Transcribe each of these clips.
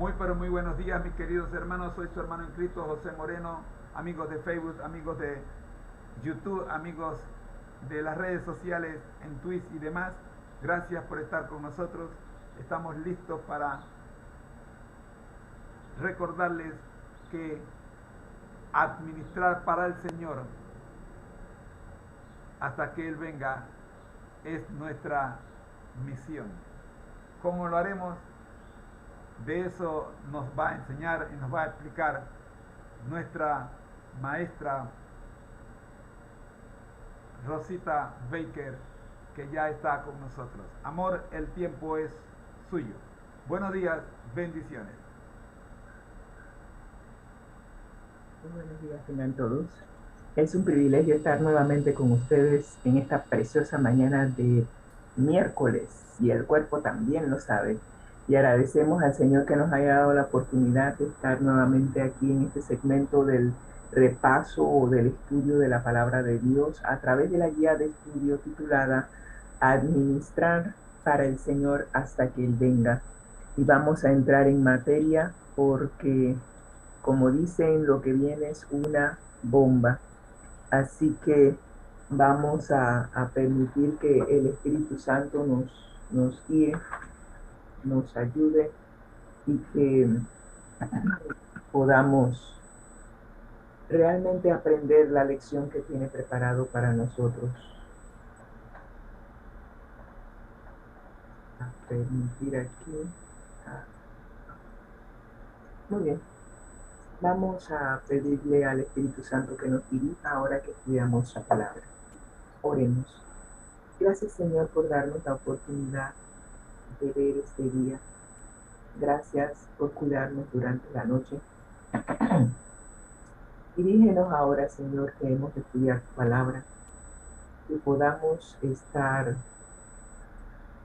Muy pero muy buenos días, mis queridos hermanos. Soy su hermano en Cristo, José Moreno, amigos de Facebook, amigos de YouTube, amigos de las redes sociales, en Twitch y demás. Gracias por estar con nosotros. Estamos listos para recordarles que administrar para el Señor hasta que Él venga es nuestra misión. ¿Cómo lo haremos? De eso nos va a enseñar y nos va a explicar nuestra maestra Rosita Baker, que ya está con nosotros. Amor, el tiempo es suyo. Buenos días, bendiciones. Muy buenos días, tengan todos. Es un privilegio estar nuevamente con ustedes en esta preciosa mañana de miércoles, y el cuerpo también lo sabe. Y agradecemos al Señor que nos haya dado la oportunidad de estar nuevamente aquí en este segmento del repaso o del estudio de la palabra de Dios a través de la guía de estudio titulada Administrar para el Señor hasta que Él venga. Y vamos a entrar en materia porque, como dicen, lo que viene es una bomba. Así que vamos a permitir que el Espíritu Santo nos guíe, nos ayude y que podamos realmente aprender la lección que tiene preparado para nosotros. A permitir aquí. Muy bien. Vamos a pedirle al Espíritu Santo que nos dirija ahora que estudiamos la palabra. Oremos. Gracias, Señor, por darnos la oportunidad de ver este día. Gracias por cuidarnos durante la noche. Dirígenos ahora, Señor, que hemos de estudiar tu palabra, que podamos estar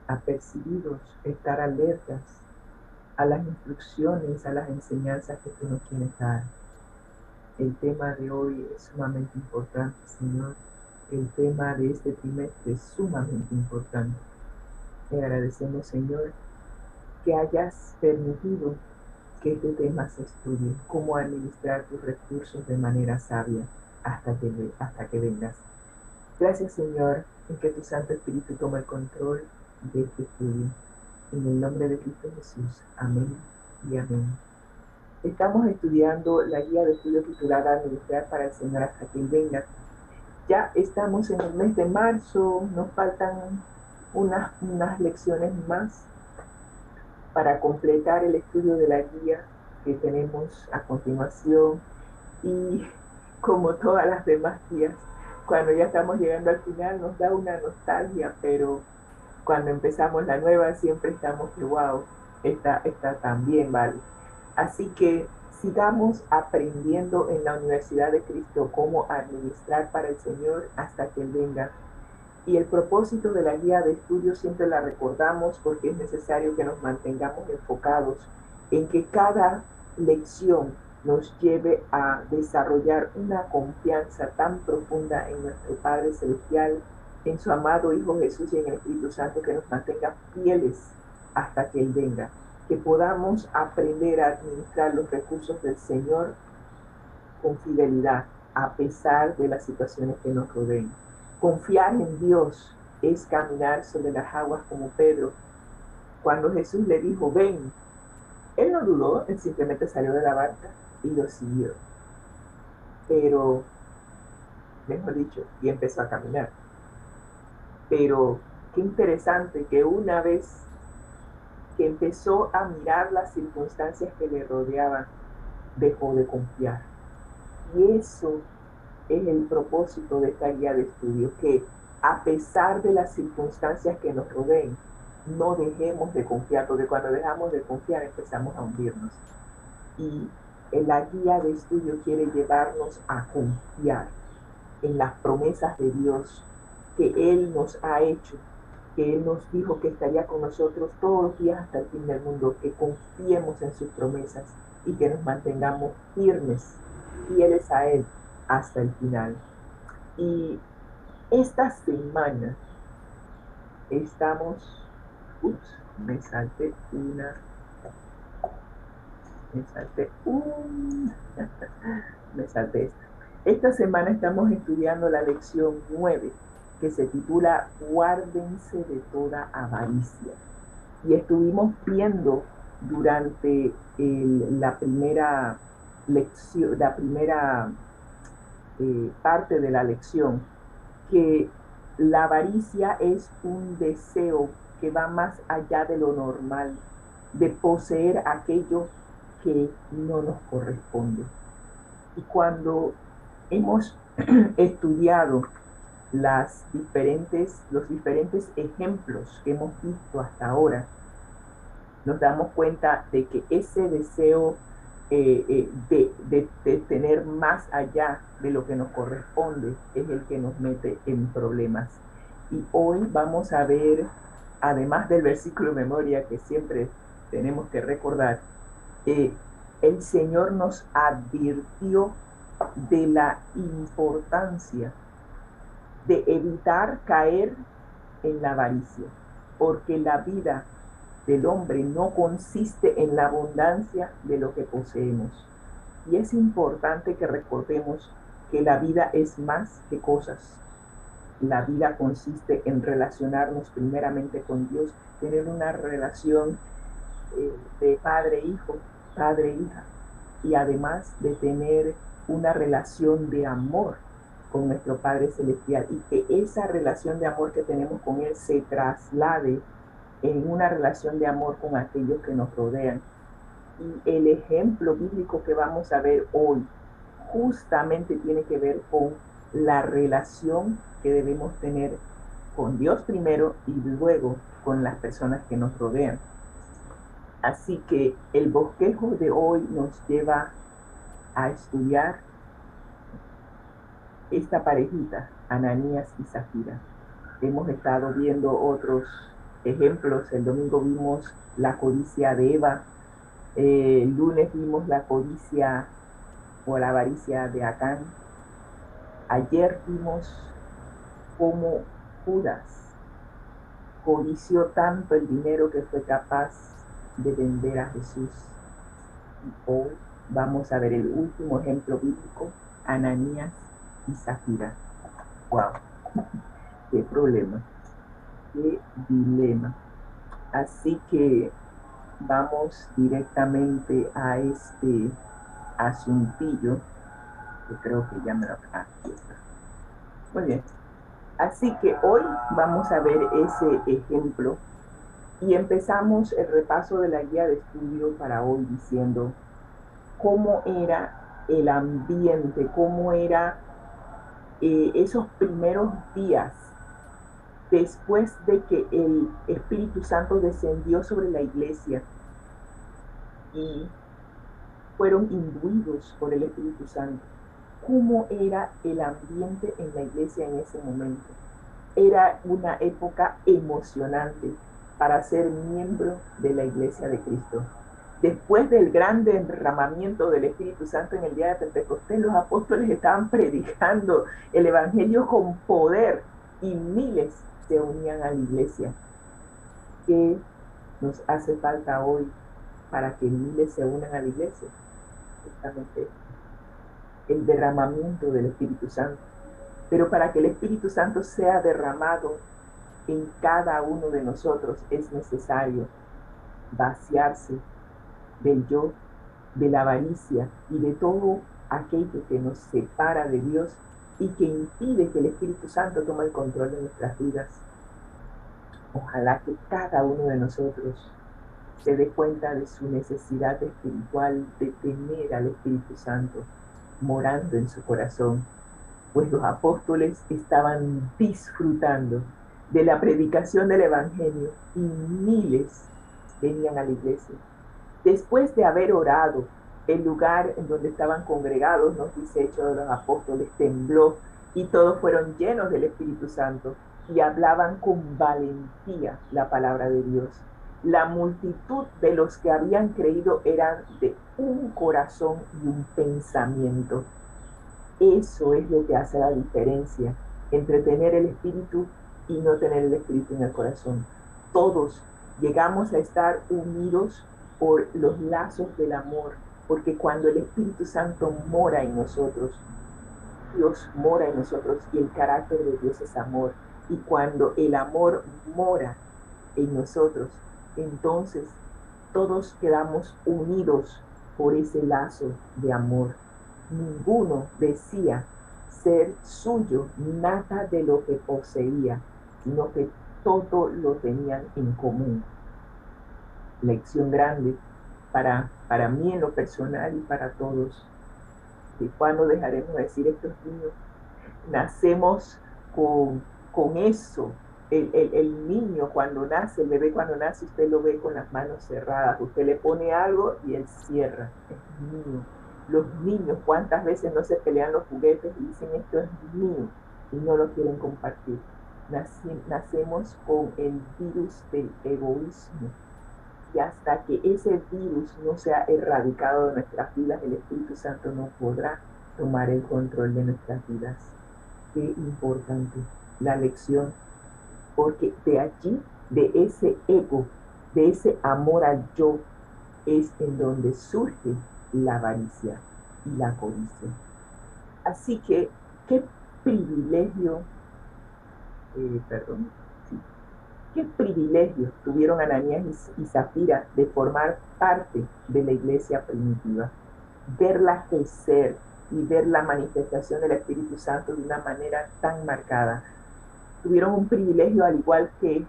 apercibidos, estar alertas a las instrucciones, a las enseñanzas que tú nos quieres dar. El tema de hoy es sumamente importante, Señor. El tema de este trimestre es sumamente importante. Te agradecemos, Señor, que hayas permitido que este tema se estudie, cómo administrar tus recursos de manera sabia hasta que vengas. Gracias, Señor, en que tu Santo Espíritu tome el control de este estudio. En el nombre de Cristo Jesús. Amén y amén. Estamos estudiando la guía de estudio titulada Administrar para el Señor hasta que Él venga. Ya estamos en el mes de marzo, nos faltan unas lecciones más para completar el estudio de la guía que tenemos a continuación. Y como todas las demás guías, cuando ya estamos llegando al final nos da una nostalgia, pero cuando empezamos la nueva siempre estamos que wow, esta también vale. Así que sigamos aprendiendo en la Universidad de Cristo cómo administrar para el Señor hasta que Él venga. Y el propósito de la guía de estudio siempre la recordamos porque es necesario que nos mantengamos enfocados en que cada lección nos lleve a desarrollar una confianza tan profunda en nuestro Padre Celestial, en su amado Hijo Jesús y en el Espíritu Santo, que nos mantenga fieles hasta que Él venga, que podamos aprender a administrar los recursos del Señor con fidelidad a pesar de las situaciones que nos rodeen. Confiar en Dios es caminar sobre las aguas como Pedro. Cuando Jesús le dijo, ven, él no dudó, él simplemente salió de la barca y lo siguió. Pero, mejor dicho, y empezó a caminar. Pero qué interesante que una vez que empezó a mirar las circunstancias que le rodeaban, dejó de confiar. Y eso es el propósito de esta guía de estudio, que a pesar de las circunstancias que nos rodeen, no dejemos de confiar, porque cuando dejamos de confiar empezamos a hundirnos. Y la guía de estudio quiere llevarnos a confiar en las promesas de Dios que Él nos ha hecho, que Él nos dijo que estaría con nosotros todos los días hasta el fin del mundo, que confiemos en sus promesas y que nos mantengamos firmes, fieles a Él hasta el final. Y esta semana estamos, me salté una, Me salté. Me salté esta. Esta semana estamos estudiando la lección 9, que se titula Guárdense de toda avaricia. Y estuvimos viendo durante la primera lección, la primera parte de la lección, que la avaricia es un deseo que va más allá de lo normal, de poseer aquello que no nos corresponde. Y cuando hemos estudiado los diferentes ejemplos que hemos visto hasta ahora, nos damos cuenta de que ese deseo de tener más allá de lo que nos corresponde es el que nos mete en problemas. Y hoy vamos a ver, además del versículo de memoria que siempre tenemos que recordar, el Señor nos advirtió de la importancia de evitar caer en la avaricia, porque la vida del hombre no consiste en la abundancia de lo que poseemos. Y es importante que recordemos que la vida es más que cosas. La vida consiste en relacionarnos primeramente con Dios, tener una relación de padre-hijo, padre-hija, y además de tener una relación de amor con nuestro Padre Celestial, y que esa relación de amor que tenemos con Él se traslade en una relación de amor con aquellos que nos rodean. Y el ejemplo bíblico que vamos a ver hoy justamente tiene que ver con la relación que debemos tener con Dios primero y luego con las personas que nos rodean. Así que el bosquejo de hoy nos lleva a estudiar esta parejita, Ananías y Zafira. Hemos estado viendo otros ejemplos. El domingo vimos la codicia de Eva. El lunes vimos la codicia o la avaricia de Acán. Ayer vimos cómo Judas codició tanto el dinero que fue capaz de vender a Jesús. Y hoy vamos a ver el último ejemplo bíblico, Ananías y Zafira. ¡Wow! ¡Qué problema! ¡Qué dilema! Así que vamos directamente a este asuntillo, que creo que ya me lo... Aquí está. Muy bien. Así que hoy vamos a ver ese ejemplo y empezamos el repaso de la guía de estudio para hoy diciendo cómo era el ambiente, cómo era esos primeros días después de que el Espíritu Santo descendió sobre la iglesia y fueron imbuidos por el Espíritu Santo. ¿Cómo era el ambiente en la iglesia en ese momento? Era una época emocionante para ser miembro de la iglesia de Cristo. Después del gran derramamiento del Espíritu Santo en el día de Pentecostés, los apóstoles estaban predicando el evangelio con poder y miles se unían a la iglesia. ¿Qué nos hace falta hoy para que miles se unan a la iglesia? Justamente el derramamiento del Espíritu Santo. Pero para que el Espíritu Santo sea derramado en cada uno de nosotros es necesario vaciarse del yo, de la avaricia y de todo aquello que nos separa de Dios y que impide que el Espíritu Santo tome el control de nuestras vidas. Ojalá que cada uno de nosotros se dé cuenta de su necesidad espiritual de tener al Espíritu Santo morando en su corazón, pues los apóstoles estaban disfrutando de la predicación del Evangelio y miles venían a la iglesia. Después de haber orado, el lugar en donde estaban congregados, nos dice Hechos de los Apóstoles, tembló y todos fueron llenos del Espíritu Santo y hablaban con valentía la palabra de Dios. La multitud de los que habían creído eran de un corazón y un pensamiento. Eso es lo que hace la diferencia entre tener el Espíritu y no tener el Espíritu en el corazón. Todos llegamos a estar unidos por los lazos del amor porque cuando el Espíritu Santo mora en nosotros, Dios mora en nosotros y el carácter de Dios es amor. Y cuando el amor mora en nosotros, entonces todos quedamos unidos por ese lazo de amor. Ninguno decía ser suyo nada de lo que poseía, sino que todo lo tenían en común. Lección grande para mí en lo personal y para todos. ¿Y cuándo dejaremos de decir estos niños? Nacemos con eso. El niño cuando nace, el bebé cuando nace, usted lo ve con las manos cerradas. Usted le pone algo y él cierra. Es mío. Los niños, ¿cuántas veces no se pelean los juguetes y dicen esto es mío y no lo quieren compartir? Nacemos con el virus del egoísmo. Y hasta que ese virus no sea erradicado de nuestras vidas, el Espíritu Santo no podrá tomar el control de nuestras vidas. Qué importante la lección, porque de allí, de ese ego, de ese amor al yo, es en donde surge la avaricia y la codicia. Así que, qué privilegio, qué privilegio tuvieron Ananías y Zafira de formar parte de la iglesia primitiva, verla crecer y ver la manifestación del Espíritu Santo de una manera tan marcada. Tuvieron un privilegio al igual que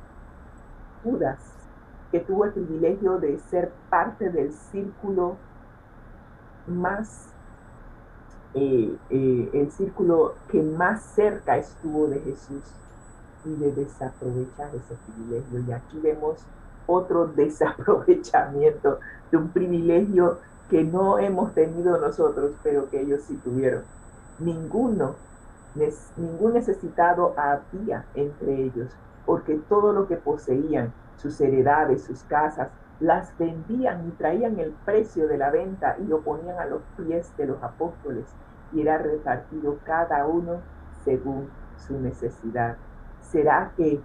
Judas, que tuvo el privilegio de ser parte del círculo más, el círculo que más cerca estuvo de Jesús, y de desaprovechar ese privilegio. Y aquí vemos otro desaprovechamiento de un privilegio que no hemos tenido nosotros, pero que ellos sí tuvieron. Ningún necesitado había entre ellos, porque todo lo que poseían, sus heredades, sus casas, las vendían y traían el precio de la venta y lo ponían a los pies de los apóstoles, y era repartido cada uno según su necesidad. ¿Será que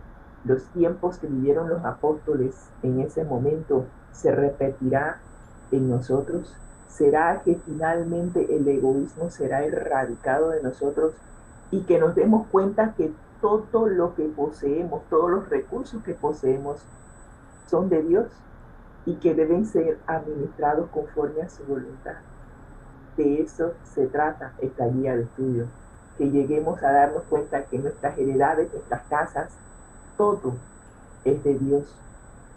los tiempos que vivieron los apóstoles en ese momento se repetirá en nosotros? ¿Será que finalmente el egoísmo será erradicado de nosotros y que nos demos cuenta que todo lo que poseemos, todos los recursos que poseemos son de Dios y que deben ser administrados conforme a su voluntad? De eso se trata esta guía de estudio, que lleguemos a darnos cuenta que nuestras heredades, nuestras casas, todo es de Dios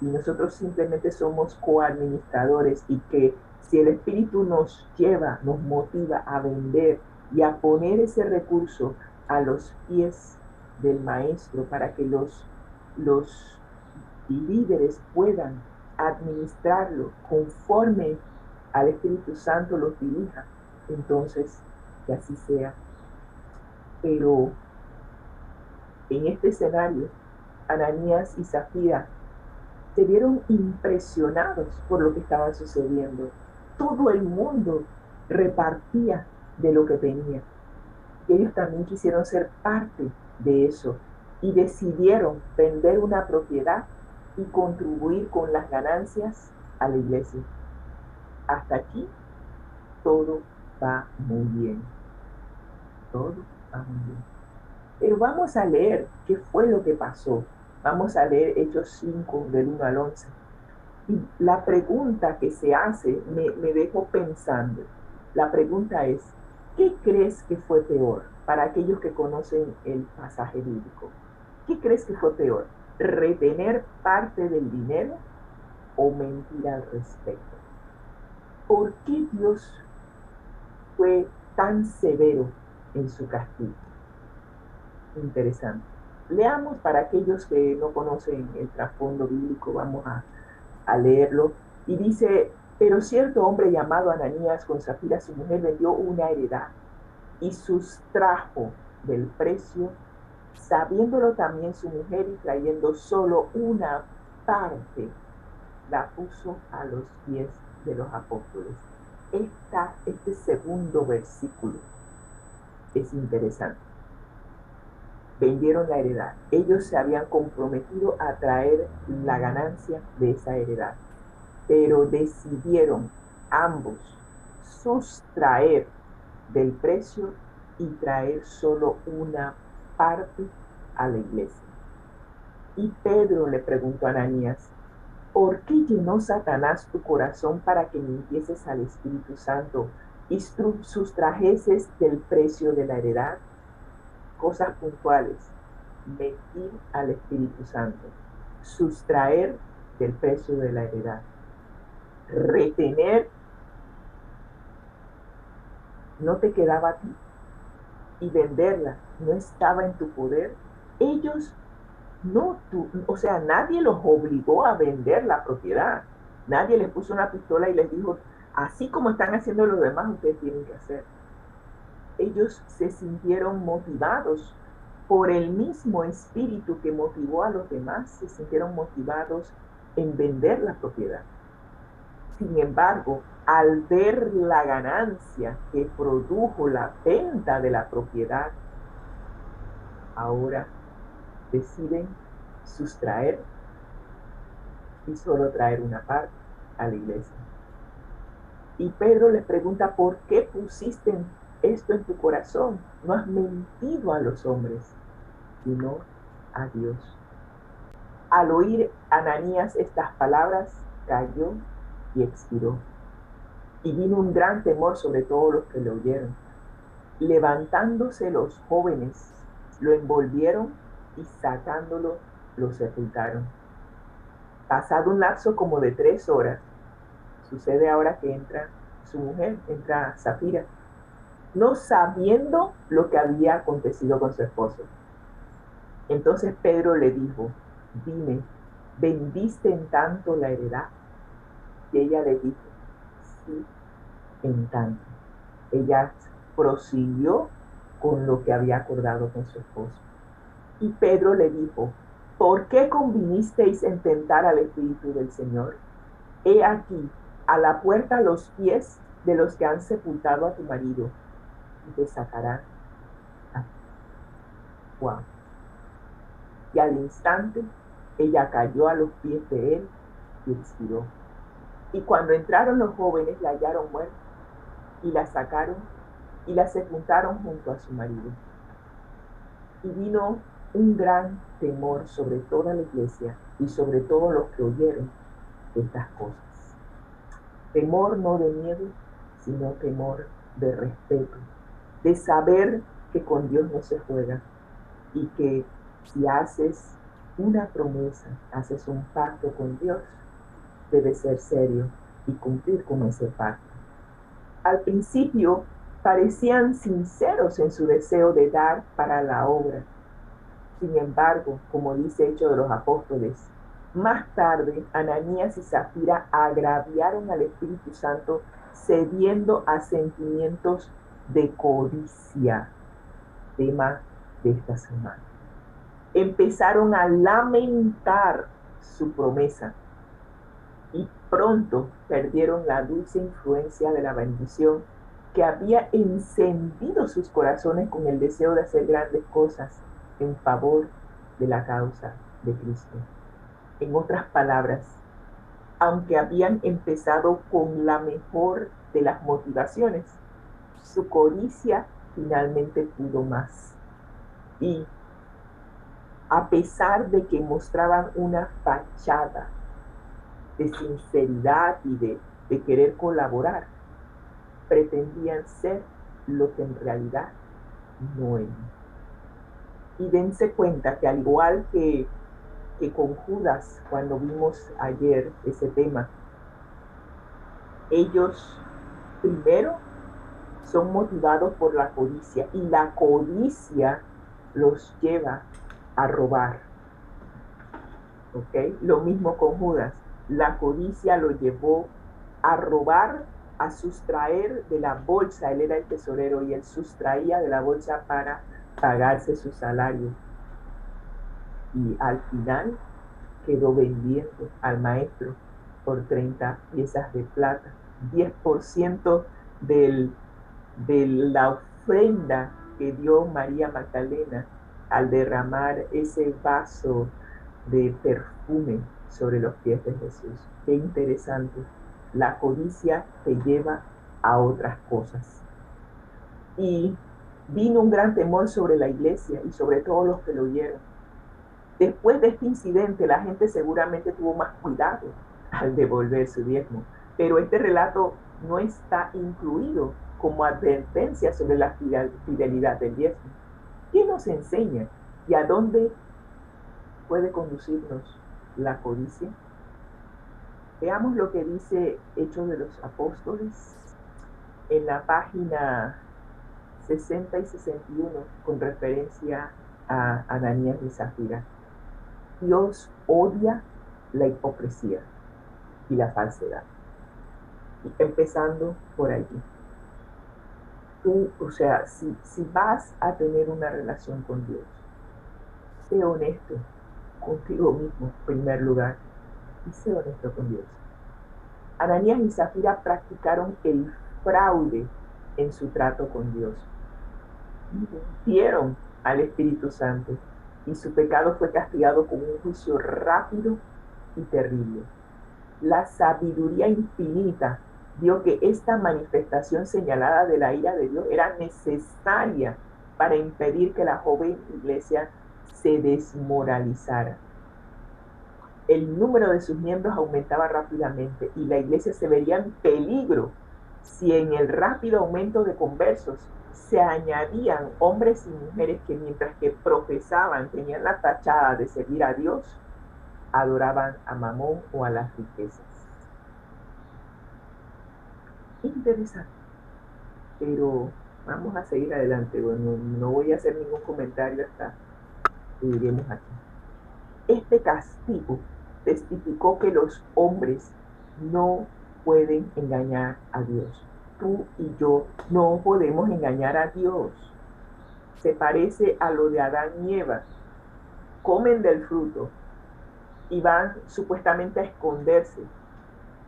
y nosotros simplemente somos coadministradores, y que si el Espíritu nos lleva, nos motiva a vender y a poner ese recurso a los pies del Maestro para que los líderes puedan administrarlo conforme al Espíritu Santo los dirija, entonces que así sea. Pero en este escenario, Ananías y Zafira se vieron impresionados por lo que estaba sucediendo. Todo el mundo repartía de lo que tenía. Y ellos también quisieron ser parte de eso y decidieron vender una propiedad y contribuir con las ganancias a la iglesia. Hasta aquí todo va muy bien. Todo va muy bien. Pero vamos a leer qué fue lo que pasó. Vamos a leer Hechos 5, del 1 al 11. Y la pregunta que se hace me dejó pensando. La pregunta es, ¿qué crees que fue peor? Para aquellos que conocen el pasaje bíblico, ¿qué crees que fue peor? ¿Retener parte del dinero o mentir al respecto? ¿Por qué Dios fue tan severo en su castigo? Interesante. Leamos para aquellos que no conocen el trasfondo bíblico, vamos a leerlo. Y dice, pero cierto hombre llamado Ananías, con Zafira su mujer, vendió una heredad y sustrajo del precio, sabiéndolo también su mujer, y trayendo solo una parte, la puso a los pies de los apóstoles. Este segundo versículo es interesante. Vendieron la heredad. Ellos se habían comprometido a traer la ganancia de esa heredad, pero decidieron ambos sustraer del precio y traer solo una parte a la iglesia. Y Pedro le preguntó a Ananías, ¿por qué llenó Satanás tu corazón para que mintieses al Espíritu Santo y sustrajeses del precio de la heredad? Cosas puntuales: mentir al Espíritu Santo, sustraer del precio de la heredad, retener, no te quedaba a ti, y venderla no estaba en tu poder. Ellos no, o sea, nadie los obligó a vender la propiedad. Nadie les puso una pistola y les dijo, así como están haciendo los demás, ustedes tienen que hacer. Ellos se sintieron motivados por el mismo espíritu que motivó a los demás, se sintieron motivados en vender la propiedad. Sin embargo, al ver la ganancia que produjo la venta de la propiedad, ahora deciden sustraer y solo traer una parte a la iglesia. Y Pedro les pregunta, ¿por qué pusiste esto en tu corazón? No has mentido a los hombres, sino a Dios. Al oír Ananías estas palabras, cayó y expiró. Y vino un gran temor sobre todos los que lo oyeron. Levantándose los jóvenes, lo envolvieron y sacándolo, lo sepultaron. Pasado un lapso como de 3 horas, sucede ahora que entra su mujer, entra Safira, no sabiendo lo que había acontecido con su esposo. Entonces Pedro le dijo, dime, ¿vendiste en tanto la heredad? Y ella le dijo, sí, en tanto. Ella prosiguió con lo que había acordado con su esposo. Y Pedro le dijo, ¿por qué convinisteis en tentar al Espíritu del Señor? He aquí, a la puerta los pies de los que han sepultado a tu marido, y te sacarán a Juan. Y al instante, ella cayó a los pies de él y expiró. Y cuando entraron los jóvenes, la hallaron muerta, y la sacaron y la sepultaron junto a su marido. Y vino un gran temor sobre toda la iglesia y sobre todos los que oyeron estas cosas. Temor no de miedo, sino temor de respeto, de saber que con Dios no se juega y que si haces una promesa, haces un pacto con Dios, debe ser serio y cumplir con ese pacto. Al principio parecían sinceros en su deseo de dar para la obra. Sin embargo, como dice Hechos de los Apóstoles, más tarde Ananías y Zafira agraviaron al Espíritu Santo cediendo a sentimientos de codicia, tema de esta semana. Empezaron a lamentar su promesa y pronto perdieron la dulce influencia de la bendición que había encendido sus corazones con el deseo de hacer grandes cosas en favor de la causa de Cristo. En otras palabras, aunque habían empezado con la mejor de las motivaciones, su codicia finalmente pudo más. Y a pesar de que mostraban una fachada de sinceridad y de querer colaborar, pretendían ser lo que en realidad no eran. Y dense cuenta que al igual que con Judas, cuando vimos ayer ese tema, ellos primero son motivados por la codicia y la codicia los lleva a robar. ¿Ok? Lo mismo con Judas. La codicia lo llevó a robar, a sustraer de la bolsa. Él era el tesorero y él sustraía de la bolsa para pagarse su salario. Y al final quedó vendiendo al maestro por 30 piezas de plata. 10% de la ofrenda que dio María Magdalena al derramar ese vaso de perfume sobre los pies de Jesús. Qué interesante. La codicia te lleva a otras cosas. Y vino un gran temor sobre la iglesia y sobre todos los que lo oyeron. Después de este incidente, la gente seguramente tuvo más cuidado al devolver su diezmo, pero este relato no está incluido como advertencia sobre la fidelidad del diezmo. ¿Qué nos enseña y a dónde puede conducirnos la codicia? Veamos lo que dice Hechos de los Apóstoles en la página 60 y 61 con referencia a Ananías y Zafira. Dios odia la hipocresía y la falsedad. Y empezando por allí. Tú, o sea, si vas a tener una relación con Dios, sé honesto contigo mismo, en primer lugar, y sé honesto con Dios. Ananías y Zafira practicaron el fraude en su trato con Dios. Mintieron al Espíritu Santo y su pecado fue castigado con un juicio rápido y terrible. La sabiduría infinita vio que esta manifestación señalada de la ira de Dios era necesaria para impedir que la joven iglesia se desmoralizara. El número de sus miembros aumentaba rápidamente y la iglesia se vería en peligro si en el rápido aumento de conversos se añadían hombres y mujeres que mientras que profesaban, tenían la tachada de servir a Dios, adoraban a Mamón o a las riquezas. Interesante, pero vamos a seguir adelante. Bueno, no voy a hacer ningún comentario hasta que lleguemos aquí. Este castigo testificó que los hombres no pueden engañar a Dios. Tú y yo no podemos engañar a Dios. Se parece a lo de Adán y Eva. Comen del fruto y van supuestamente a esconderse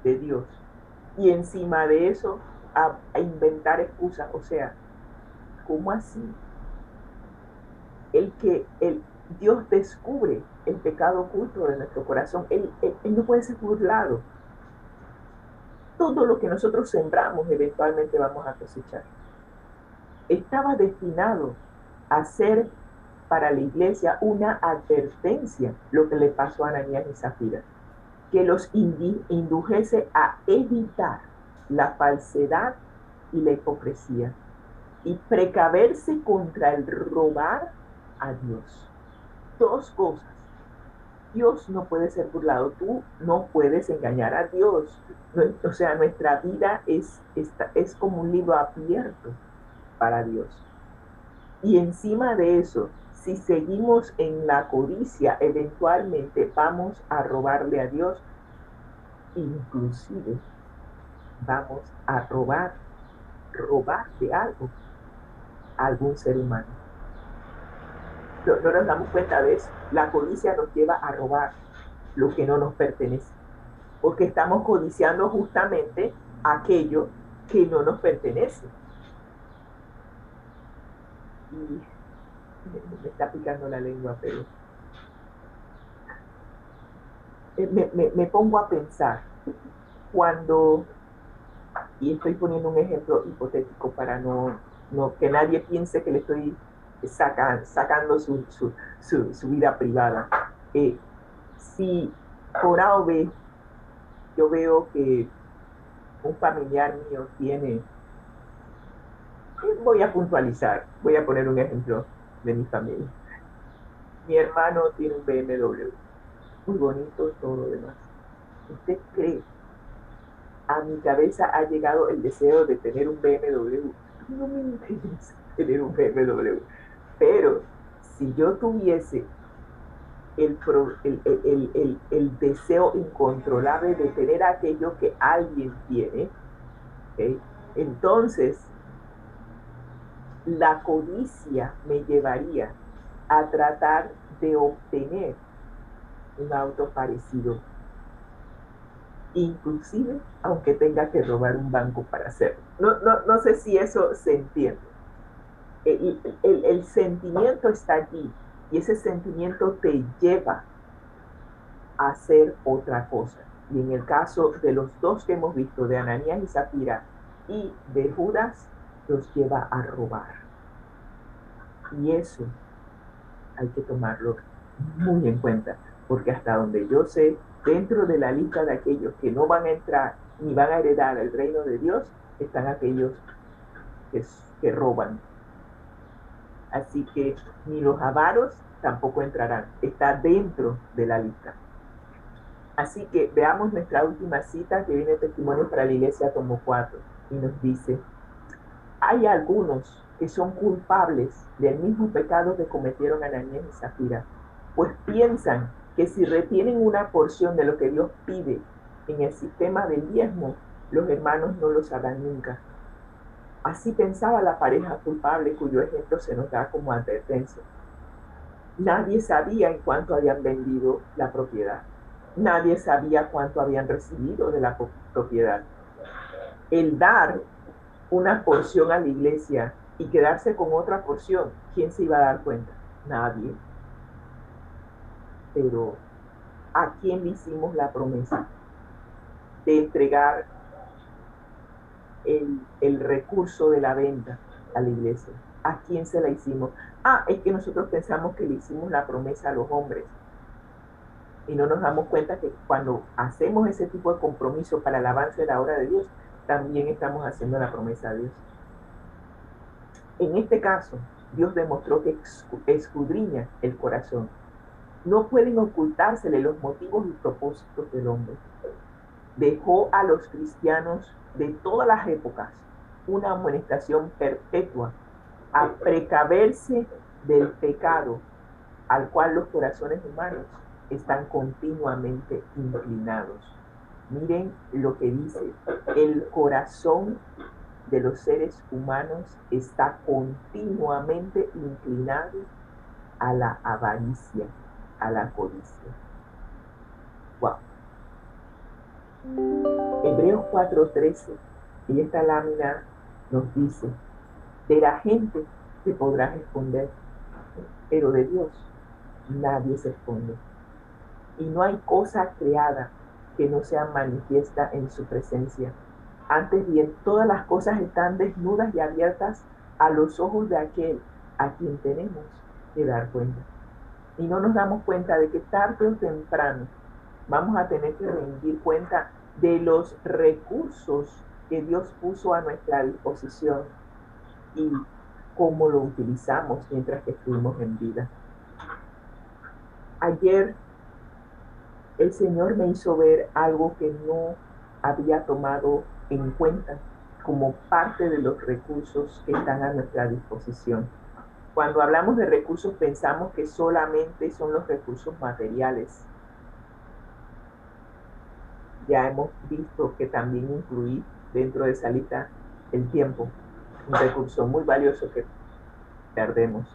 de Dios. Y encima de eso a inventar excusas. O sea, ¿cómo así? Dios descubre el pecado oculto de nuestro corazón. Él no puede ser burlado. Todo lo que nosotros sembramos eventualmente vamos a cosechar. Estaba destinado a ser para la iglesia una advertencia lo que le pasó a Ananías y Zafira, que los indujese a evitar la falsedad y la hipocresía y precaverse contra el robar a Dios. Dos cosas. Dios no puede ser burlado. Tú no puedes engañar a Dios. O sea, nuestra vida es como un libro abierto para Dios. Y encima de eso, si seguimos en la codicia, eventualmente vamos a robarle a Dios. Inclusive vamos a robar de algo a algún ser humano. No nos damos cuenta de eso. La codicia nos lleva a robar lo que no nos pertenece, porque estamos codiciando justamente aquello que no nos pertenece. Y me está picando la lengua, pero me pongo a pensar cuando, y estoy poniendo un ejemplo hipotético para no que nadie piense que le estoy sacando su vida privada. Si por A o B yo veo que un familiar mío tiene, voy a puntualizar, voy a poner un ejemplo de mi familia. Mi hermano tiene un BMW, muy bonito, todo lo demás. ¿Usted cree? A mi cabeza ha llegado el deseo de tener un BMW. No me interesa tener un BMW. Pero si yo tuviese el deseo incontrolable de tener aquello que alguien tiene, ¿okay? Entonces la codicia me llevaría a tratar de obtener un auto parecido, inclusive aunque tenga que robar un banco para hacerlo. No sé si eso se entiende. El sentimiento está allí y ese sentimiento te lleva a hacer otra cosa. Y en el caso de los dos que hemos visto, de Ananías y Zafira, y de Judas los lleva a robar. Y eso hay que tomarlo muy en cuenta, porque hasta donde yo sé, dentro de la lista de aquellos que no van a entrar ni van a heredar el reino de Dios, están aquellos que roban. Así que ni los avaros tampoco entrarán. Está dentro de la lista. Así que veamos nuestra última cita que viene Testimonio para la Iglesia, tomo 4, y nos dice: hay algunos que son culpables del mismo pecado que cometieron Ananías y Zafira, pues piensan que si retienen una porción de lo que Dios pide en el sistema del diezmo, los hermanos no los harán nunca. Así pensaba la pareja culpable, cuyo ejemplo se nos da como advertencia. Nadie sabía en cuánto habían vendido la propiedad. Nadie sabía cuánto habían recibido de la propiedad. El dar una porción a la iglesia y quedarse con otra porción, ¿quién se iba a dar cuenta? Nadie. Pero ¿a quién le hicimos la promesa de entregar el recurso de la venta a la iglesia? ¿A quién se la hicimos? Es que nosotros pensamos que le hicimos la promesa a los hombres y no nos damos cuenta que cuando hacemos ese tipo de compromiso para el avance de la obra de Dios, también estamos haciendo la promesa a Dios. En este caso, Dios demostró que escudriña el corazón. No pueden ocultársele los motivos y propósitos del hombre. Dejó a los cristianos de todas las épocas una amonestación perpetua a precaverse del pecado al cual los corazones humanos están continuamente inclinados. Miren lo que dice: el corazón de los seres humanos está continuamente inclinado a la avaricia, a la codicia. Wow. Hebreos 4:13, y esta lámina nos dice: de la gente te podrás esconder, pero de Dios nadie se esconde. Y no hay cosa creada que no sea manifiesta en su presencia. Antes bien, todas las cosas están desnudas y abiertas a los ojos de aquel a quien tenemos que dar cuenta. Y no nos damos cuenta de que tarde o temprano vamos a tener que rendir cuenta de los recursos que Dios puso a nuestra disposición y cómo lo utilizamos mientras que estuvimos en vida. Ayer el Señor me hizo ver algo que no había tomado en cuenta como parte de los recursos que están a nuestra disposición. Cuando hablamos de recursos pensamos que solamente son los recursos materiales. Ya hemos visto que también incluí dentro de esa lista el tiempo, un recurso muy valioso que perdemos.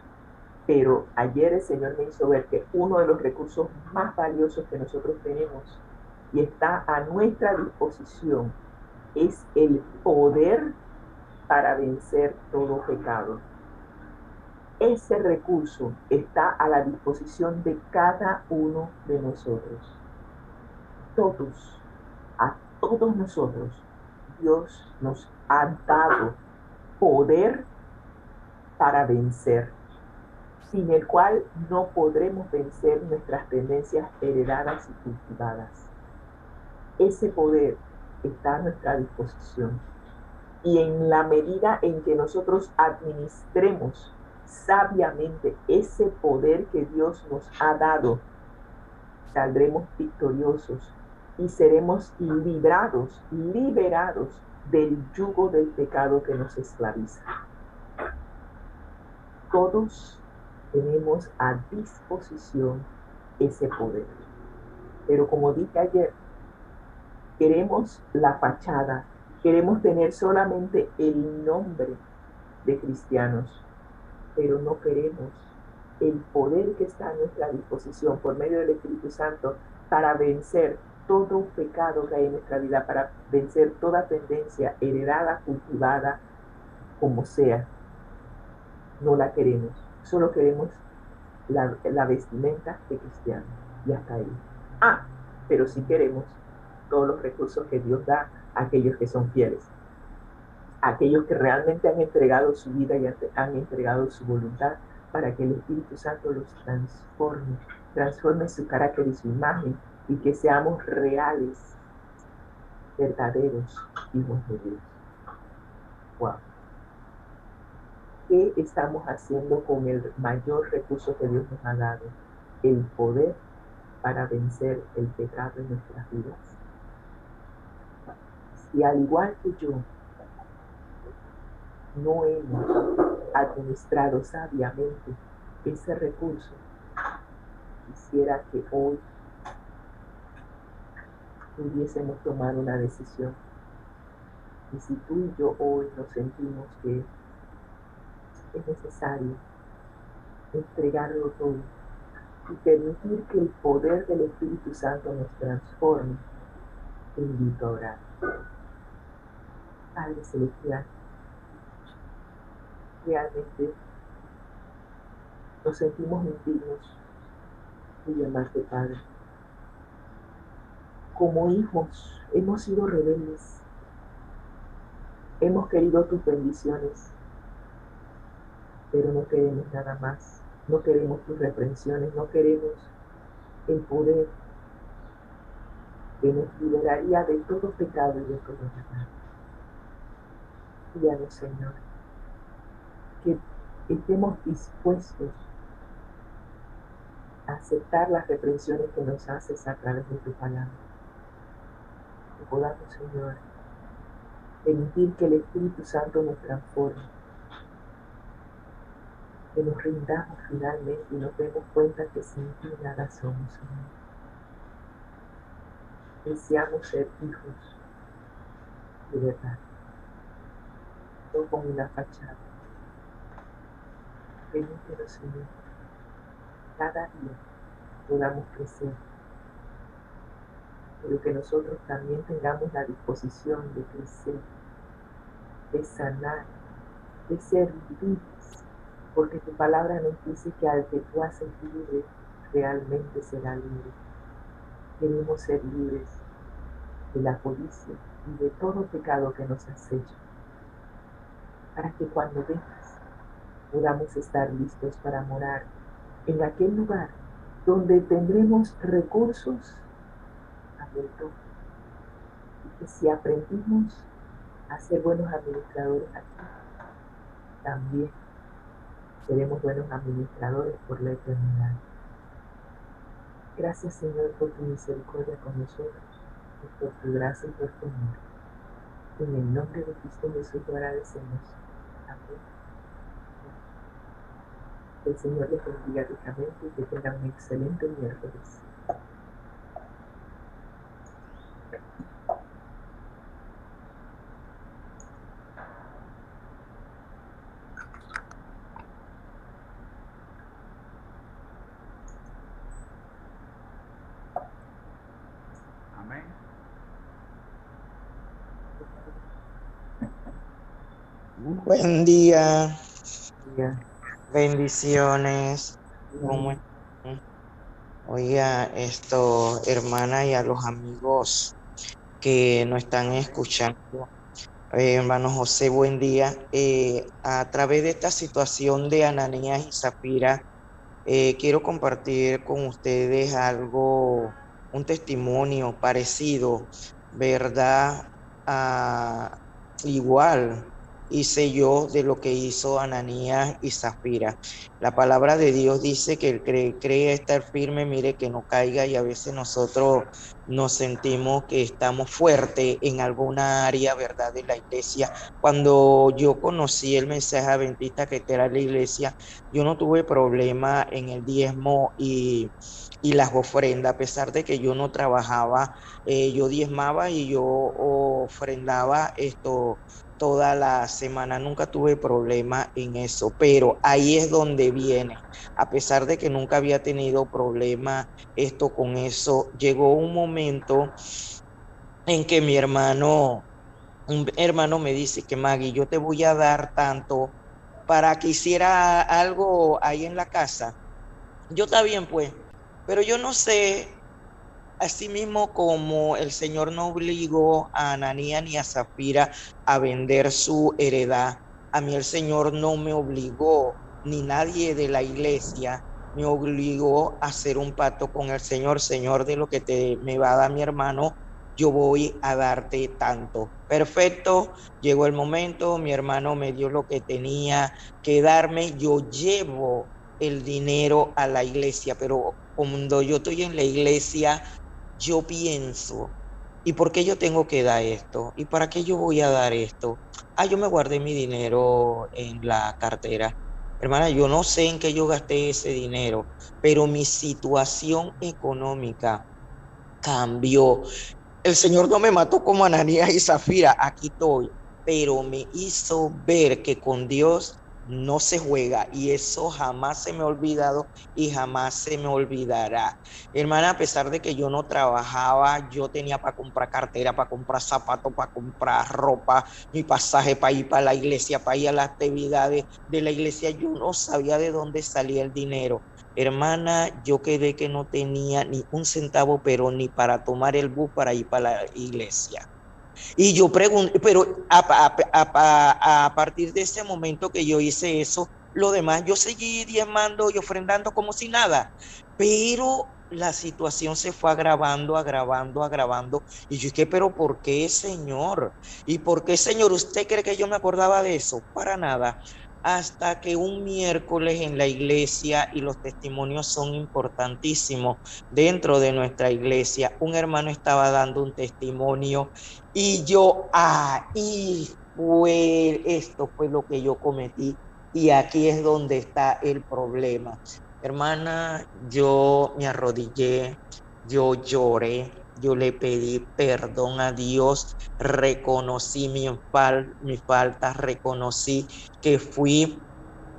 Pero ayer el Señor me hizo ver que uno de los recursos más valiosos que nosotros tenemos y está a nuestra disposición es el poder para vencer todo pecado. Ese recurso está a la disposición de cada uno de nosotros. A todos nosotros, Dios nos ha dado poder para vencer, sin el cual no podremos vencer nuestras tendencias heredadas y cultivadas. Ese poder está a nuestra disposición. Y en la medida en que nosotros administremos sabiamente ese poder que Dios nos ha dado, saldremos victoriosos y seremos liberados del yugo del pecado que nos esclaviza. Todos tenemos a disposición ese poder. Pero como dije ayer, queremos la fachada, queremos tener solamente el nombre de cristianos, pero no queremos el poder que está a nuestra disposición por medio del Espíritu Santo para vencer todo pecado que hay en nuestra vida, para vencer toda tendencia heredada, cultivada, como sea. No la queremos, solo queremos la vestimenta de cristiano, y hasta ahí. Pero sí queremos todos los recursos que Dios da a aquellos que son fieles. aquellos que realmente han entregado su vida y han entregado su voluntad para que el Espíritu Santo los transforme su carácter y su imagen y que seamos reales, verdaderos hijos de Dios. Wow. ¿Qué estamos haciendo con el mayor recurso que Dios nos ha dado? El poder para vencer el pecado en nuestras vidas. Y al igual que yo, no hemos administrado sabiamente ese recurso, quisiera que hoy pudiésemos tomar una decisión. Y si tú y yo hoy nos sentimos que es necesario entregarlo todo y permitir que el poder del Espíritu Santo nos transforme, te invito a orar. Padre Celestial, realmente nos sentimos indignos de llamarte Padre. Como hijos hemos sido rebeldes, hemos querido tus bendiciones, pero no queremos nada más. No queremos tus reprensiones, no queremos el poder que nos liberaría de todo pecado y de todo mal. Pídanos, Señor, que estemos dispuestos a aceptar las reprensiones que nos haces a través de tu palabra. Que podamos, Señor, permitir que el Espíritu Santo nos transforme, que nos rindamos finalmente y nos demos cuenta que sin ti nada somos, Señor. Deseamos ser hijos de verdad, no con una fachada. Permítenos, Señor, cada día podamos crecer, pero que nosotros también tengamos la disposición de crecer, de sanar, de ser libres, porque tu palabra nos dice que al que tú haces libre, realmente será libre. Queremos ser libres de la codicia y de todo pecado que nos acecha, para que cuando vengas podamos estar listos para morar en aquel lugar donde tendremos recursos a montón, y que si aprendimos a ser buenos administradores aquí, también seremos buenos administradores por la eternidad. Gracias, Señor, por tu misericordia con nosotros, y por tu gracia y por tu amor. En el nombre de Cristo Jesús lo agradecemos. Amén. Que el Señor les bendiga ricamente y que tengan un excelente miércoles. Amén. Buen día, Ya, bendiciones. ¿Cómo ya, están? Oiga, esto, hermana, y a los amigos que nos están escuchando. Hermano José, buen día. A través de esta situación de Ananías y Zafira, quiero compartir con ustedes algo, un testimonio parecido, ¿verdad? Ah, igual hice yo de lo que hizo Ananías y Zafira. La palabra de Dios dice que el que cree estar firme, mire que no caiga, y a veces nosotros nos sentimos que estamos fuertes en alguna área, ¿verdad? De la iglesia. Cuando yo conocí el mensaje adventista que era la iglesia, yo no tuve problema en el diezmo y las ofrendas, a pesar de que yo no trabajaba, yo diezmaba y yo ofrendaba esto toda la semana, nunca tuve problema en eso, pero ahí es donde viene, a pesar de que nunca había tenido problema esto con eso, llegó un momento en que un hermano me dice que Maggie, yo te voy a dar tanto para que hiciera algo ahí en la casa. Yo está bien, pues, pero yo no sé asimismo como el Señor no obligó a Ananías ni a Zafira a vender su heredad, a mí el Señor no me obligó, ni nadie de la iglesia me obligó a hacer un pacto con el Señor. Señor, de lo que me va a dar mi hermano, yo voy a darte tanto. Perfecto, llegó el momento, mi hermano me dio lo que tenía que darme, yo llevo el dinero a la iglesia, pero cuando yo estoy en la iglesia, yo pienso, ¿y por qué yo tengo que dar esto? ¿Y para qué yo voy a dar esto? Ah, yo me guardé mi dinero en la cartera. Hermana, yo no sé en qué yo gasté ese dinero, pero mi situación económica cambió. El Señor no me mató como Ananías y Zafira, aquí estoy, pero me hizo ver que con Dios no se juega y eso jamás se me ha olvidado y jamás se me olvidará. Hermana, a pesar de que yo no trabajaba, yo tenía para comprar cartera, para comprar zapatos, para comprar ropa, mi pasaje para ir para la iglesia, para ir a las actividades de la iglesia, yo no sabía de dónde salía el dinero. Hermana, yo quedé que no tenía ni un centavo, pero ni para tomar el bus para ir para la iglesia. Y yo pregunté, pero a partir de ese momento que yo hice eso, lo demás, yo seguí diezmando y ofrendando como si nada. Pero la situación se fue agravando, agravando, agravando. Y yo dije, pero ¿por qué, Señor? ¿Y por qué, Señor? ¿Usted cree que yo me acordaba de eso? Para nada. Hasta que un miércoles en la iglesia, y los testimonios son importantísimos dentro de nuestra iglesia, un hermano estaba dando un testimonio y yo, esto fue lo que yo cometí y aquí es donde está el problema. Hermana, yo me arrodillé, yo lloré, yo le pedí perdón a Dios, reconocí mi falta, reconocí que fui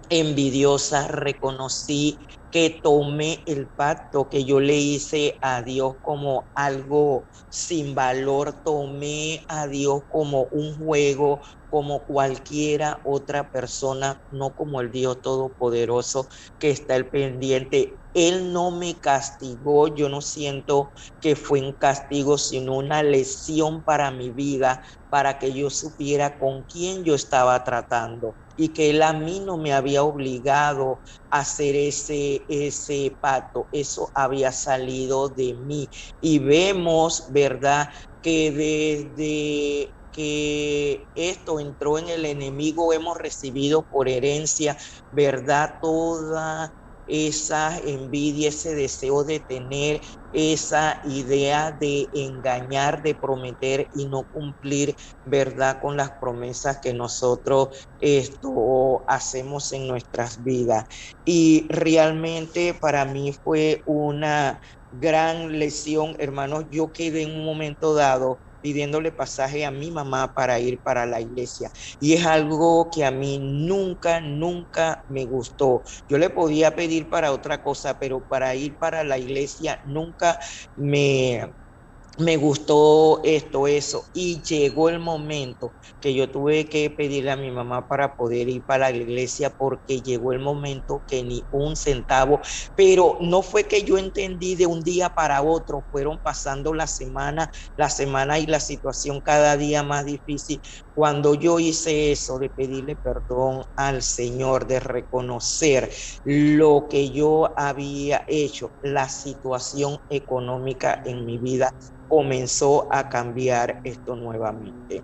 envidiosa, reconocí que tomé el pacto que yo le hice a Dios como algo sin valor, tomé a Dios como un juego, como cualquiera otra persona, no como el Dios Todopoderoso que está al pendiente. Él no me castigó, yo no siento que fue un castigo, sino una lesión para mi vida, para que yo supiera con quién yo estaba tratando y que él a mí no me había obligado a hacer ese pacto, eso había salido de mí. Y vemos, ¿verdad? Que desde que esto entró en el enemigo, hemos recibido por herencia, ¿verdad? Toda esa envidia, ese deseo de tener, esa idea de engañar, de prometer y no cumplir, ¿verdad? Con las promesas que nosotros esto hacemos en nuestras vidas. Y realmente para mí fue una gran lesión, hermanos. Yo quedé en un momento dado pidiéndole pasaje a mi mamá para ir para la iglesia. Y es algo que a mí nunca, nunca me gustó. Yo le podía pedir para otra cosa, pero para ir para la iglesia nunca me gustó esto, eso, y llegó el momento que yo tuve que pedirle a mi mamá para poder ir para la iglesia porque llegó el momento que ni un centavo, pero no fue que yo entendí de un día para otro, fueron pasando la semana y la situación cada día más difícil. Cuando yo hice eso de pedirle perdón al Señor, de reconocer lo que yo había hecho, la situación económica en mi vida comenzó a cambiar esto nuevamente.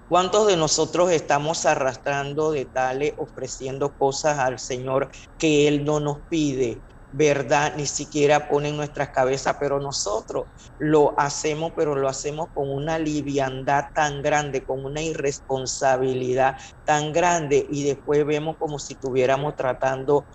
¿Cuántos de nosotros estamos arrastrando detalles, ofreciendo cosas al Señor que Él no nos pide? ¿Verdad? Ni siquiera pone en nuestras cabezas, pero nosotros lo hacemos, pero lo hacemos con una liviandad tan grande, con una irresponsabilidad tan grande, y después vemos como si estuviéramos tratando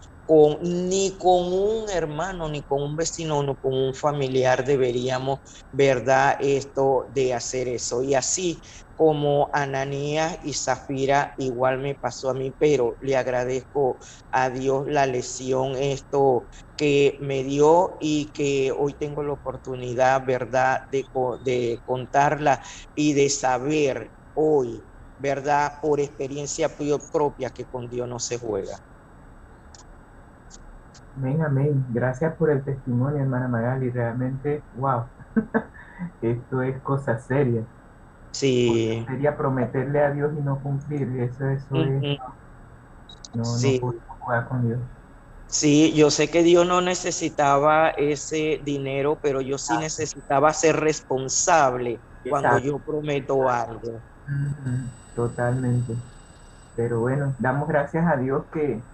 ni con un hermano, ni con un vecino, ni con un familiar deberíamos, ¿verdad? Esto de hacer eso. Y así como Ananías y Zafira, igual me pasó a mí, pero le agradezco a Dios la lesión esto que me dio y que hoy tengo la oportunidad, ¿verdad?, de contarla y de saber hoy, ¿verdad?, por experiencia propia que con Dios no se juega. Amén, amén. Gracias por el testimonio, hermana Magali. Realmente, wow, esto es cosa seria. Cosa Sí, seria prometerle a Dios y no cumplir. Eso es, ujú, no sí, podemos jugar con Dios. sí, yo sé que Dios no necesitaba ese dinero, pero yo sí necesitaba ser responsable cuando Exacto, yo prometo exacto. algo. Ujú, totalmente. Pero bueno, damos gracias a Dios que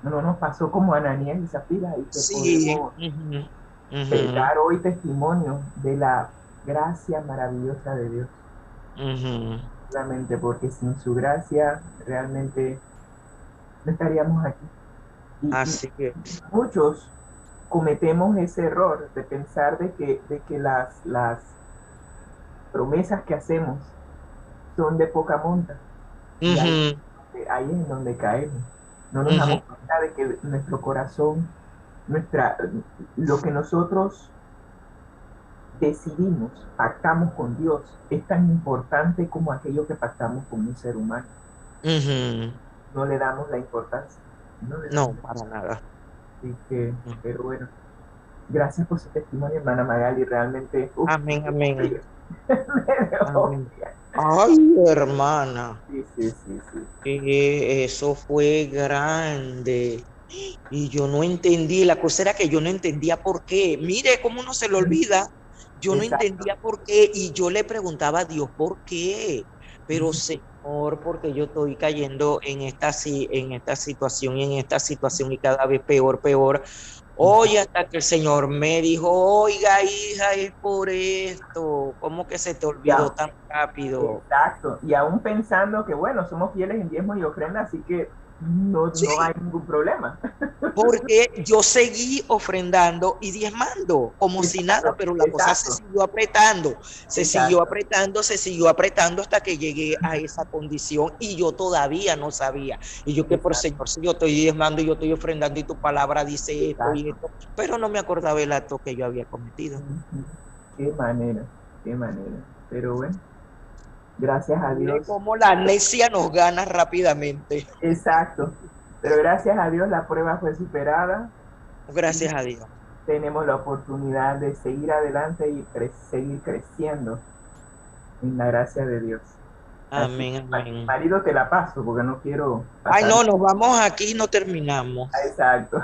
no nos pasó como a Ananías y Zafira y que Sí, podemos ujú, ujú, dar hoy testimonio de la gracia maravillosa de Dios. ujú. Solamente porque sin su gracia realmente no estaríamos aquí. Y Así es. muchos cometemos ese error de pensar de que las promesas que hacemos son de poca monta. Y Ujú, ahí es donde caemos. No nos ujú, damos cuenta de que nuestro corazón, nuestra, lo que nosotros decidimos, pactamos con Dios, es tan importante como aquello que pactamos con un ser humano. ujú. No le damos la importancia. No le damos No, la para nada. Así que, pero bueno, gracias por su testimonio, hermana Magali. Realmente, me Amén, dejó amén, fría. Me dejó amén. fría. Ay, hermana, Sí, sí, sí, sí. eso fue grande. Y yo no entendí, la cosa era que yo no entendía por qué. Mire cómo uno se le olvida. Yo no Exacto. entendía por qué y yo le preguntaba a Dios por qué. Pero Señor, porque yo estoy cayendo en esta situación y en esta situación y cada vez peor, peor. Hoy hasta que el Señor me dijo, oiga, hija, es por esto. ¿Cómo que se te olvidó Ya, tan rápido? exacto. Y aún pensando que, bueno, somos fieles en diezmos y ofrendas, así que no, no hay Sí, ningún problema. porque yo seguí ofrendando y diezmando como si nada, Exacto, pero la cosa exacto, se exacto. siguió apretando hasta que llegué a esa condición y yo todavía no sabía. Y yo que por Exacto, Señor, si yo estoy diezmando y yo estoy ofrendando y tu palabra dice esto y exacto. esto, pero no me acordaba el acto que yo había cometido. Ujú. Qué manera, qué manera. Pero bueno, gracias a Mire Dios. cómo la amnesia nos gana rápidamente. Exacto. Pero gracias a Dios la prueba fue superada y Gracias a Dios. tenemos la oportunidad de seguir adelante y seguir creciendo en la gracia de Dios. Así Amén, que, amén. marido, te la paso porque no quiero Ay, pasar. no, nos vamos aquí y no terminamos. Exacto.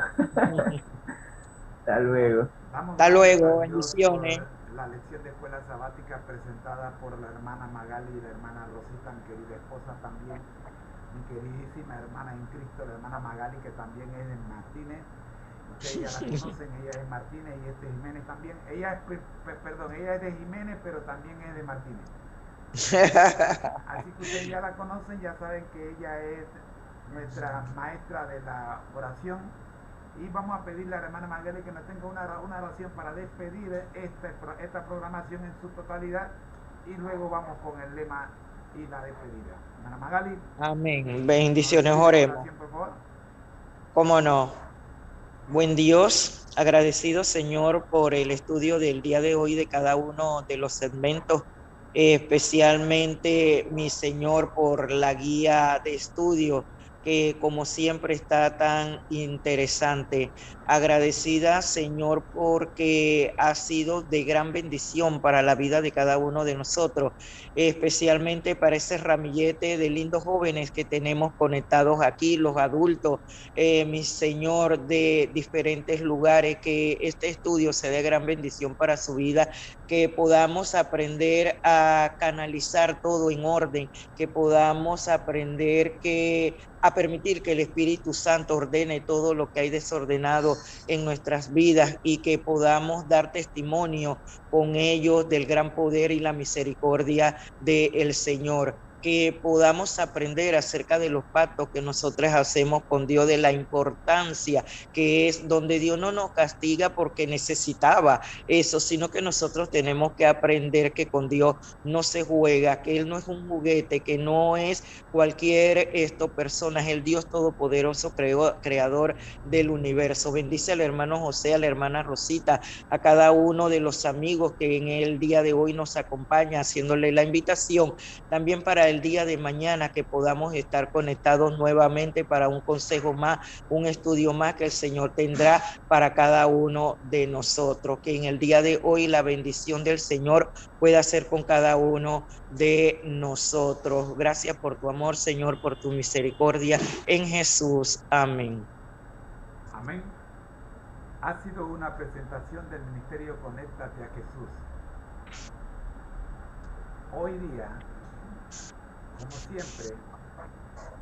Hasta luego. Damos Hasta gracias a luego, Dios por bendiciones. la lección de escuela sabática presentada por la hermana Magali y la hermana Rosita, mi querida esposa también, mi queridísima hermana en Cristo, la hermana Magali, que también es de Martínez. Ustedes ya la conocen, ella es Martínez y este Jiménez también. Ella es, perdón, ella es de Jiménez, pero también es de Martínez. Así que ustedes ya la conocen, ya saben que ella es nuestra maestra de la oración. Y vamos a pedirle a la hermana Magali que nos tenga una oración para despedir esta programación en su totalidad. Y luego vamos con el lema y la despedida. Hermana Magali, Amén. nos Bendiciones, recibe en oremos. oración, por favor. ¿Cómo no? Buen Dios, agradecido Señor por el estudio del día de hoy de cada uno de los segmentos, especialmente mi Señor por la guía de estudio que como siempre está tan interesante. Agradecida Señor porque ha sido de gran bendición para la vida de cada uno de nosotros, especialmente para ese ramillete de lindos jóvenes que tenemos conectados aquí, los adultos, mi Señor, de diferentes lugares, que este estudio sea de gran bendición para su vida, que podamos aprender a canalizar todo en orden, que podamos aprender a permitir que el Espíritu Santo ordene todo lo que hay desordenado en nuestras vidas y que podamos dar testimonio con ellos del gran poder y la misericordia del Señor, que podamos aprender acerca de los pactos que nosotros hacemos con Dios, de la importancia que es donde Dios no nos castiga porque necesitaba eso, sino que nosotros tenemos que aprender que con Dios no se juega, que Él no es un juguete, que no es cualquier persona, es el Dios todopoderoso, creador del universo. Bendice al hermano José, a la hermana Rosita, a cada uno de los amigos que en el día de hoy nos acompaña, haciéndole la invitación también para el día de mañana, que podamos estar conectados nuevamente para un consejo más, un estudio más que el Señor tendrá para cada uno de nosotros. Que en el día de hoy la bendición del Señor pueda ser con cada uno de nosotros. Gracias por tu amor, Señor, por tu misericordia en Jesús. Amén. Amén. Ha sido una presentación del Ministerio Conéctate a Jesús. Hoy día, como siempre,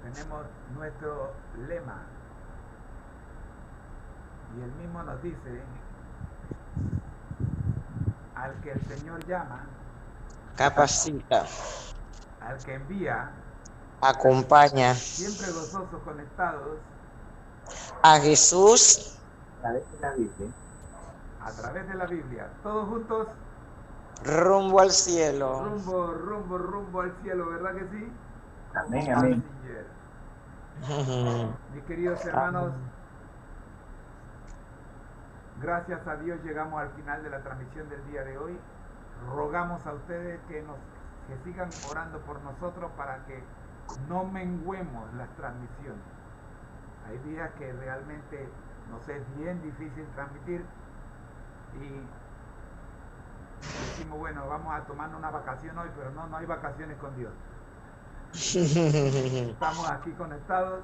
tenemos nuestro lema y el mismo nos dice: al que el Señor llama, Capacita, al que envía, acompaña siempre gozosos, conectados a Jesús A través de la Biblia. a través de la Biblia. Todos juntos, rumbo al cielo. rumbo al cielo, ¿verdad que sí? Amén, amén. Así es. Mis queridos hermanos, gracias a Dios llegamos al final de la transmisión del día de hoy. Rogamos a ustedes que sigan orando por nosotros para que no menguemos las transmisiones. Hay días que realmente nos es bien difícil transmitir y decimos, bueno, vamos a tomarnos una vacación hoy, pero no hay vacaciones con Dios. Estamos aquí conectados,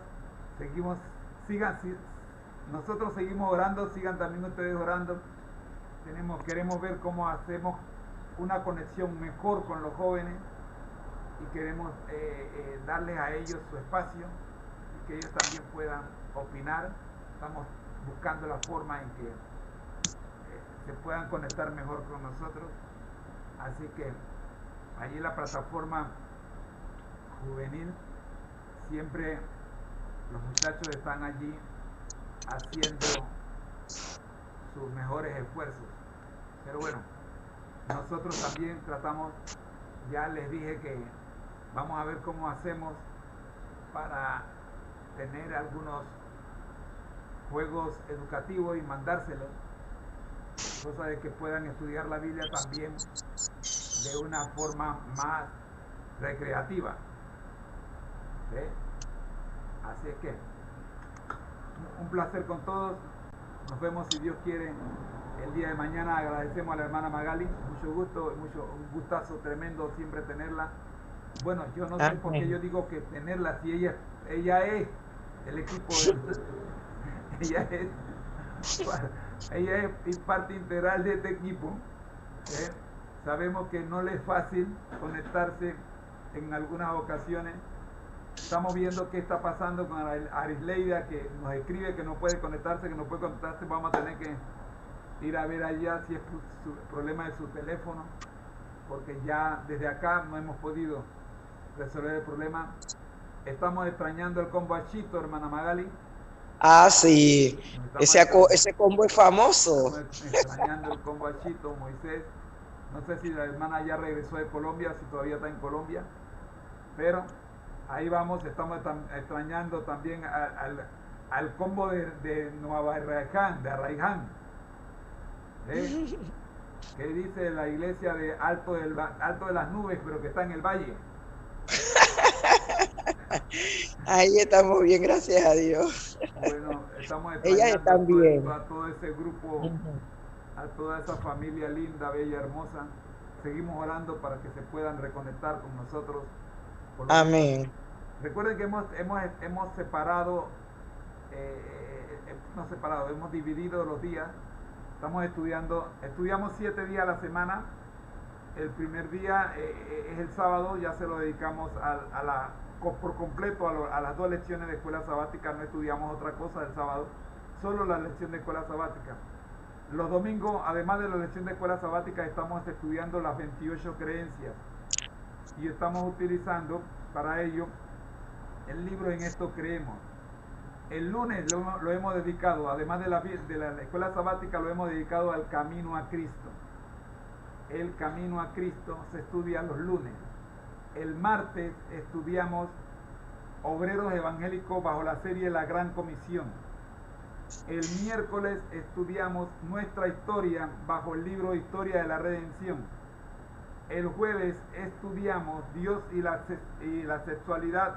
nosotros seguimos orando, sigan también ustedes orando. Queremos ver cómo hacemos una conexión mejor con los jóvenes y queremos darles a ellos su espacio y que ellos también puedan opinar. Estamos buscando la forma en que se puedan conectar mejor con nosotros. Así que allí en la plataforma juvenil siempre los muchachos están allí haciendo sus mejores esfuerzos. Pero bueno, nosotros también tratamos, ya les dije que vamos a ver cómo hacemos para tener algunos juegos educativos y mandárselos, cosa de que puedan estudiar la Biblia también de una forma más recreativa. ¿Sí? Así es que un placer con todos. Nos vemos, si Dios quiere, el día de mañana. Agradecemos a la hermana Magali, mucho gusto, un gustazo tremendo siempre tenerla. Bueno, yo no sé por qué yo digo que tenerla, si ella es el equipo ella es parte integral de este equipo. Sabemos que no le es fácil conectarse en algunas ocasiones. Estamos viendo qué está pasando con Arisleida, que nos escribe que no puede conectarse, vamos a tener que ir a ver allá si es su problema de su teléfono, porque ya desde acá no hemos podido resolver el problema. Estamos extrañando el combachito, hermana Magali. Ah, sí, ese combo es famoso. Estamos extrañando el combachito, Moisés. No sé si la hermana ya regresó de Colombia, si todavía está en Colombia, pero ahí vamos. Estamos extrañando también al combo de Nueva Arraiján, que dice la iglesia de Alto de las Nubes, pero que está en el valle. Ahí estamos bien, gracias a Dios. Bueno, estamos Ellas están bien. a todo ese grupo, a toda esa familia linda, bella, hermosa. Seguimos orando para que se puedan reconectar con nosotros. Amén. Recuerden que hemos separado, hemos dividido los días. Estudiamos 7 días a la semana. El primer día es el sábado, ya se lo dedicamos por completo a las 2 lecciones de escuela sabática. No estudiamos otra cosa el sábado, solo la lección de escuela sabática. Los domingos, además de la lección de escuela sabática, estamos estudiando las 28 creencias y estamos utilizando para ello el libro En Esto Creemos. El lunes lo hemos dedicado, además de la escuela sabática, lo hemos dedicado al camino a Cristo. El camino a Cristo se estudia los lunes. El martes estudiamos obreros evangélicos bajo la serie La Gran Comisión. El miércoles estudiamos nuestra historia bajo el libro Historia de la Redención. el jueves estudiamos Dios y la sexualidad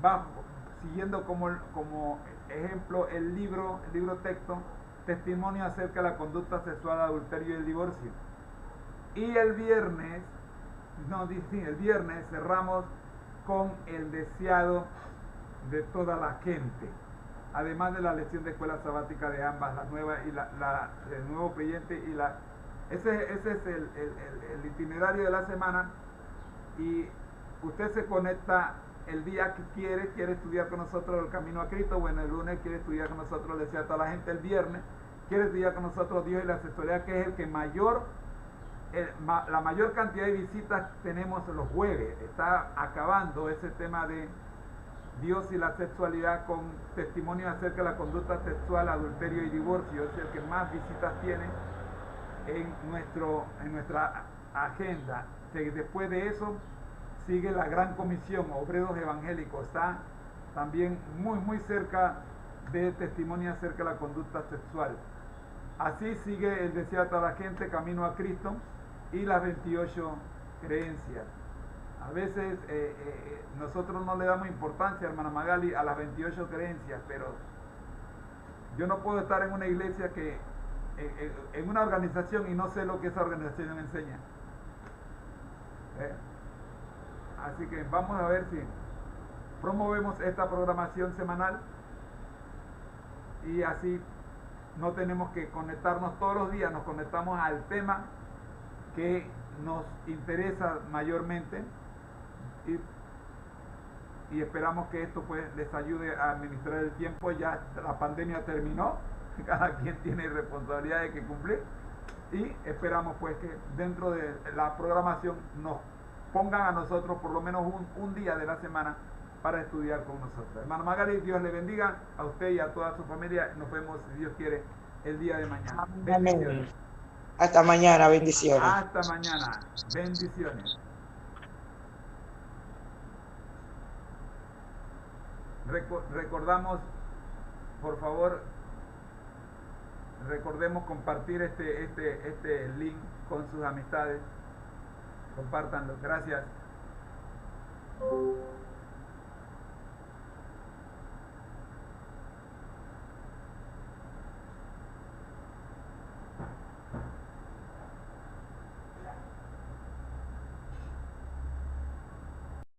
bajo, siguiendo como ejemplo el libro texto, testimonio acerca de la conducta sexual, adulterio y el divorcio. Y el viernes, el viernes cerramos con el deseado de toda la gente. Además de la lección de escuela sabática de ambas, la nueva y el nuevo creyente y la... Ese es el itinerario de la semana, y usted se conecta el día que quiere estudiar con nosotros el camino a Cristo. Bueno, el lunes quiere estudiar con nosotros, le decía a toda la gente, el viernes quiere estudiar con nosotros Dios y la sexualidad, que es el que la mayor cantidad de visitas tenemos los jueves. Está acabando ese tema de Dios y la sexualidad con testimonios acerca de la conducta sexual, adulterio y divorcio. Es el que más visitas tiene en nuestra agenda. Después de eso sigue la Gran Comisión, Obreros Evangélicos. Está también muy cerca de testimonio acerca de la conducta sexual. Así sigue el deseado de toda la gente, Camino a Cristo y las 28 creencias. A veces nosotros no le damos importancia, hermana Magali, a las 28 creencias, pero yo no puedo estar en una iglesia en una organización y no sé lo que esa organización enseña. Así que vamos a ver si promovemos esta programación semanal, y así no tenemos que conectarnos todos los días, nos conectamos al tema que nos interesa mayormente, y esperamos que esto pues les ayude a administrar el tiempo. Ya la pandemia terminó, cada quien tiene responsabilidades que cumplir, y esperamos pues que dentro de la programación nos pongan a nosotros por lo menos un día de la semana para estudiar con nosotros. Hermano Magali, Dios le bendiga a usted y a toda su familia. Nos vemos, si Dios quiere, el día de mañana. Bendiciones. Hasta mañana, bendiciones. Hasta mañana, bendiciones. Recordamos, por favor, recordemos compartir este link con sus amistades. Compártanlo. Gracias.